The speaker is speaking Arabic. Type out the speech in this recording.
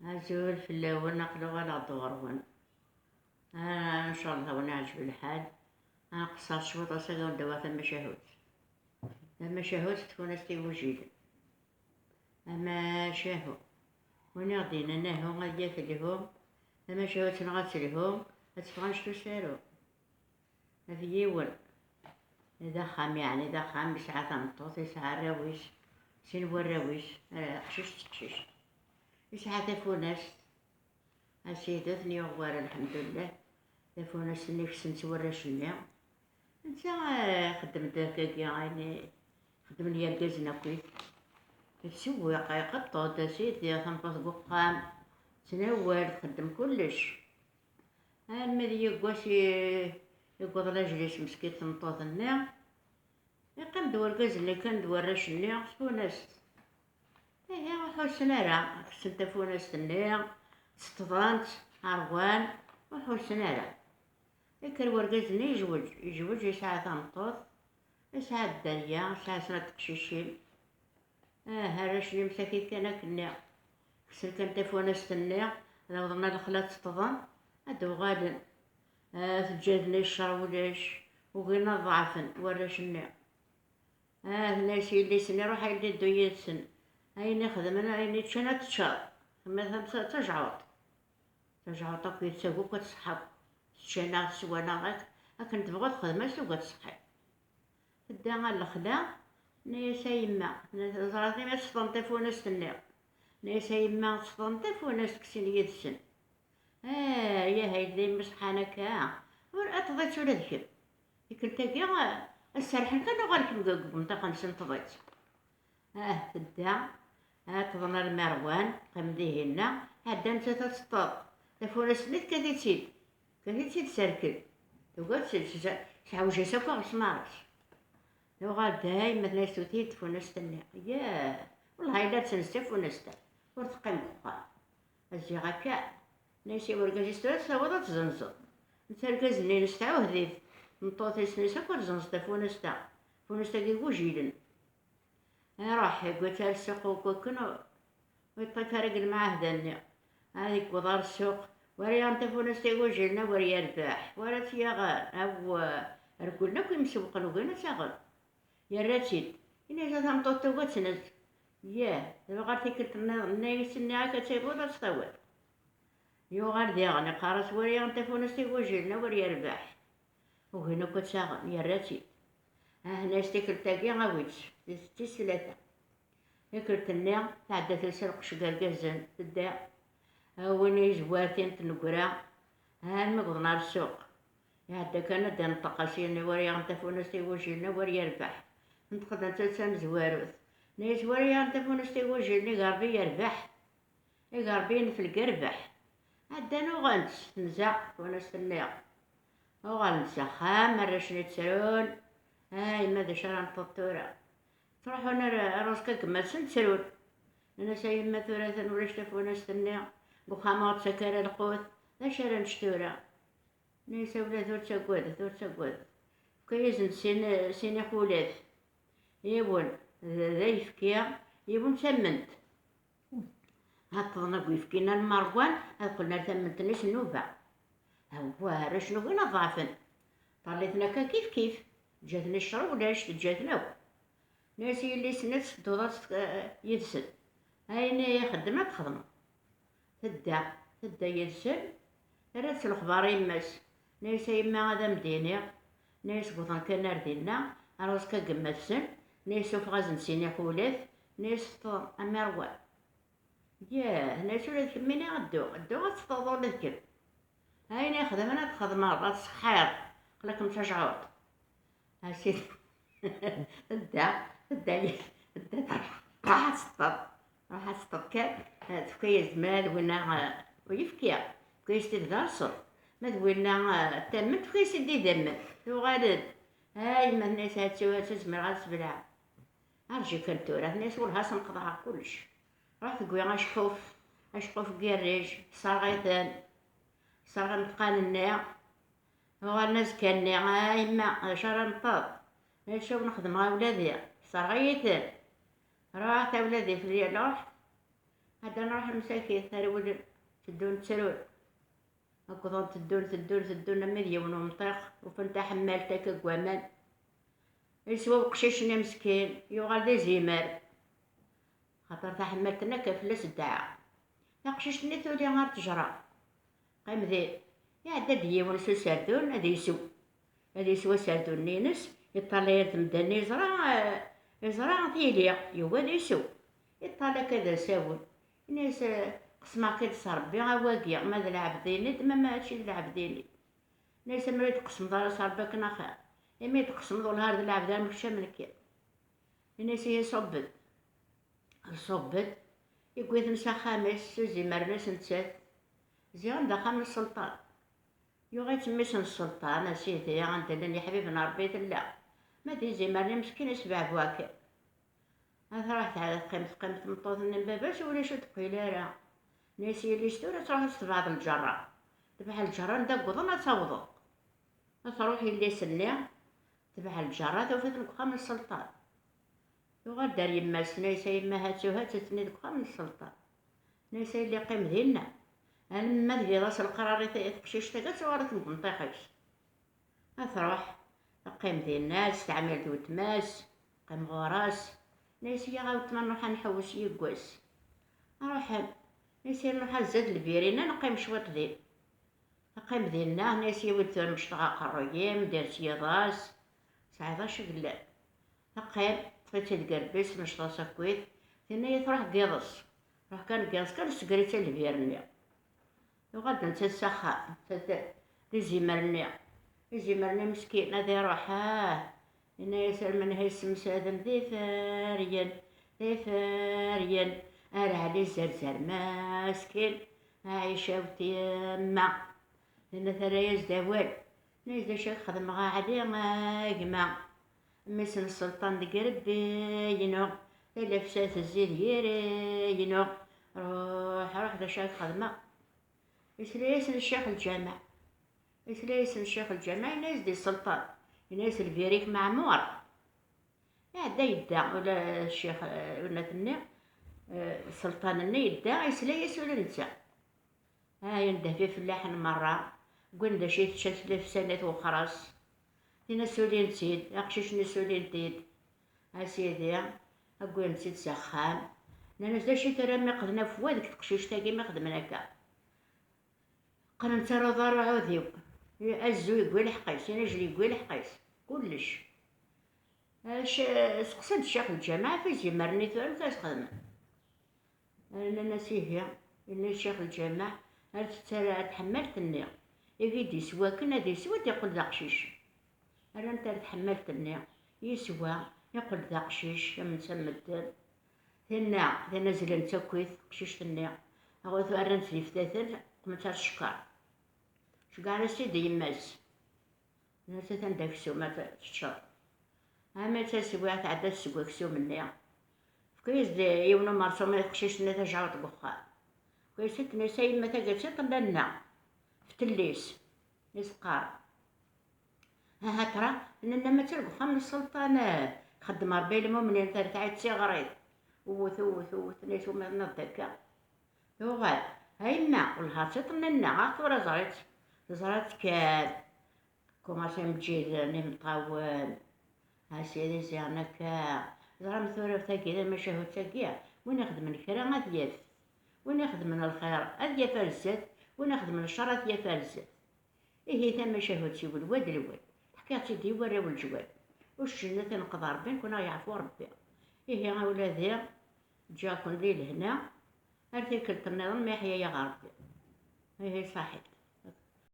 أزول في اللون أقلو على دورون. إن شاء الله ونعجب الحال. قصر شوط أصيغ ودوا ثم شهوت. ثم شهوت تكون استي وجيل. أما شهو. ونغدينا نهو غادي يثلهم. ثم شهوت نغسلهم. أتفغنش تسارو. هذي يول. إذا خام يعني إذا خام بساعة تمطوط يسعى الراويش. سنو الراويش. قشيش تقشيش. يسعى تفوناس. أسيدو ثني غوار الحمد لله. تفوناس نيك سنت وراشني. نتا خدمت هكاكي يعني خدم ليا الكازنا كويس. السواق يقطط أسيدي تنقص ققام. تناول تخدم كلش. المذي يقواس يقوض راجليش مسكين تنطوط النار. يقام دوار كازنا كان دوار راشني تفوناس. وحوسنا كسنت تفوناس النار. ستضانت عروان وحوسنا ذكر ورقزني يجوج يسعى تنطوط يسعى الدنيا يسعى سنة تقشيشين هرشني مساكين كان كنا كسر كان تفوناس النار نوضنا الخلات تضان هادو غادن تجادني الشراولاش وغينا ضعفن ورش النار الناس اللي سني روح يلي دوية سن هايني خدمنا هايني تشانا تشار مثلا تجعوط أكو يتساقو كتصحاب تشانا سوانا غاك أكن تبغى تخدم سوا تصحي تدا على الخلا نيسا يما زراتني ما تستنطف وناس النار نيسا يما تستنطف وناس تكسين يدسن يا هايدي مسحانة كا ورأت ضيت ولا ذكر يكن تاقي السرحن كانوا غالك مقاقب متاقا نسن تضيت تدا تظن المروان قم ديهنا هادا نتا تسطط تفوناس نيت كثيتيد سركل توقات تعوجي ساكو غسمارس لو غاداي مثلا سوتي تفوناس تني ياه والله إلا تنسى فوناس تا ورتقيم قا أجي غاكا ناسي ورقاجي ستوات ساوضا تزنزو نتركز لي نستعو هذيف نطوطي سنيسا كور زنزو تفوناس تا كي وجيلن راح قلت السوق وكنو ويطفرق معاه دني هذيك وضار السوق وريا انت فونس تيوجلنا وريا رباح ورا تيغار او ركولنا كي مسوقن وقنا تاغل يا راتيد إني جات مطوط توقتنز ياه دابا تيكلت النايس النعاكة تيبوضا تطول يو غار ديغني قارس وريا انت فونس تيوجلنا وريا رباح وهنا كتاغل يا راتيد هنا تيكلت تاقي غاويتش تيس ثلاثة يكلت النار تعدى تسرق شقال قزن تدا وين زواتين تنقرا المقض نار السوق يعدى كان دا نطقاسين وريا نتفونس تيوجلنا وريا رباح نتقد نتسام زواروث نيس وريا نتفونس تيوجلني غاربي يربح غاربين في القربح عدى نوغنت نزع فونس النار وغنسا خام مرشني تسرون هاي ماذا شران فطورة تروحوا انا راسك كما تسرون انا سايما ثلاثا ولا شتفونس النار بخامات سكر القوت لا شرا نشتورا نيسا ولا ثور تسقوذ كيزن سين خولات يبون ذا يفكيا يبون ثمنت هاتظنا يفكينا المرغوان قلنا ثمنتنيش النوبة هو هذا شنو غينا ضعفن طليتنا كيف جاتني الشرب ولاش جاتنا ناسي اللي سنت دوضات يدسن هايني خدمة تخدم تدا يدسن رات الخبار يماس ناس يما هذا مديني ناس بوطن كان ردينا راسك قمتسن ناس فغاز نسيني حولات ناس طور أمروان ياه ناس ولا تكميني غدو غتفضو لذكر هايني خدمنا تخدم راس حير قلكم تشجعوط هاسي تدا راح تسطب كان تفكيز مال ونا ويفكيا كيس تدرسو ما دوينا تمت كيس دي دمت وغادد هاي ما الناس هاتسوها تزمر غاد سبلع ارجي كنتورا الناس والهاس نقضاها كلش راح تقوي اشقوف قريج صاغيثان صاغ نتقان النار هو الناس كان هاي ما شرا نطاب نشوف نخدم مع ولادي صاغيثان راح تا ولادي في الليل روح عاد نروح المساكين ثرول تدون تسرول، هكذا تدون أما ديون ومطيق وفنتا حمالتك كوامان، يسوا وقشيشنا مسكين يوغال ذا زيمار، خاطر تا حمالتنا كافلاس الدعاء، تا قشيشني تولي غير تجرى، قيم ذي يعدى ديون سو سردون هذا يسوى سردون نينس يطلع تمدني يزرع تيليا يوا ذا يسو يطلع كذا ساون الناس قسما كيدس ربي عواقيا ما ذا العبديني ما ماشي العبديني ناس ما يتقسم دار صربا كنا خير إما يتقسم دور هاد العبدان مكشا من كير الناس هي صبت يقول نسا خامس زمر ناس نتسات زين دا خامس السلطان يوغي تميسن السلطان أسيدي عندنا يا حبيبنا ربي لا ما دي زمرني مسكين يسبع بواكر هذا راحت على قيمة مطوط من باباش ولا شو تقيلة راه ناسي اللي شتورا تروح تبع الجرة تبع الجرة ندق وضنا تصوضو تروحي اللي سنيا تبع الجرة توفيت نقخام السلطان يوغال دار يماس نايسا يما هاتوها تتني دقخام السلطان نايسا اللي قيم ديالنا أنا ما دير راس القرار يتقشيش تاكا توارث منطقيش تروح قيم ديال الناس تعمل دوتماس قيم غراس ناسي غاوت ما نروح نحوس يقواس نروح ناسي نروح زاد البيرينا نقيم شويط ديال نقيم ديالنا ناسي ولد مشطغا قرويم دار سياضاس سعيداش قلال نقيم طفيت القربيس مشطا سكويت ثانيا تروح قيضص روح كان قيضص كان سكريتا البيرني وغادا نتا السخاء نتا زيمرني مسكين هذا يروح إنا يسأل من هيس مسادم ذي فاريا أرى علي زرزر ماسكين عايشة وتيما لأن ثرى يزدوال نيزدا شاك خدم غا علي غاقما مسن السلطان دقرب ينو لفسات الزيد ينو روح دا شاك خدمة يسليسن الشيخ الجامع يناس دي السلطان يناس الفيريك معمور يعدا يدا ولا الشيخ ولا ثني السلطان الني يدا يسليس ولا نتا ينده في فلاحن مرة قلنا شي تشات سنة وخرس دينا سولين تيد أقشيشني سولين تيد أسيدي أقول نسيت سخان لأن زدا شي ترى ما قدنا فوادك تقشيش تاقي ما خدمنا كا قنا نتا ضار عوديو أزو يقول حقيس ينجلي يقول حقيس كلش سقسد الشيخ الجامع في زمرني ثوال كاس خدمة أنا ناسيه إن الشيخ الجامع تحملت النية يقيد يسوى كنا يسوى يقول ذا قشيش أنا نتا تحملت النية يسوى يقول ذا قشيش من سمدن ثنا نزل نتا كويث قشيش النية أغوث أرنت لي فتاثل قمتها الشكار شكار سيدي يماس ناس تندك سو ما تشرب أما تسوى تعدى تسوى كسو مني كويس يونا مرسوم يقشيش نتا جاوط بخار كويس تنسى يما تاقل طلع لنا فتليس يسقار ها ترى لأن ما تلقى خمس السلطان خدم ربي المؤمنين تاع تسيغريض وثوث ناس وما نضكا يوغال هايما والها تطلنا عاطورة زرات كاد كوماسي مجيد نمطاول هاسيدي زيانا كا زرا مثورة ثاقي ما شاهو ثاقيا وين يخدم الكرا أذياف وين يخدم الخير أذياف الزات وين يخدم الشر أذياف الزات إيه ثما شاهو تسيب الواد حكايتي دي ورا والجوال والشنة تنقضى ربي كنا يعفو ربي إيه أولادي جاكم لي لهنا هرتي كلت النظام ما يحيا يا غربي إيه صحيح.